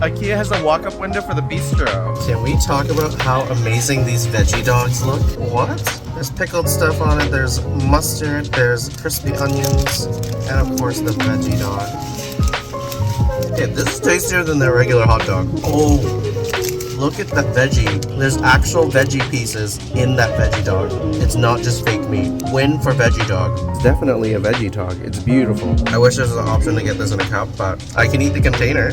IKEA has a walk-up window for the bistro. Can we talk about how amazing these veggie dogs look? What? There's pickled stuff on it, there's mustard, there's crispy onions, and of course the veggie dog. Okay, this is tastier than their regular hot dog. Oh, look at the veggie. There's actual veggie pieces in that veggie dog. It's not just fake meat. Win for veggie dog. It's definitely a veggie dog. It's beautiful. I wish there was an option to get this in a cup, but I can eat the container.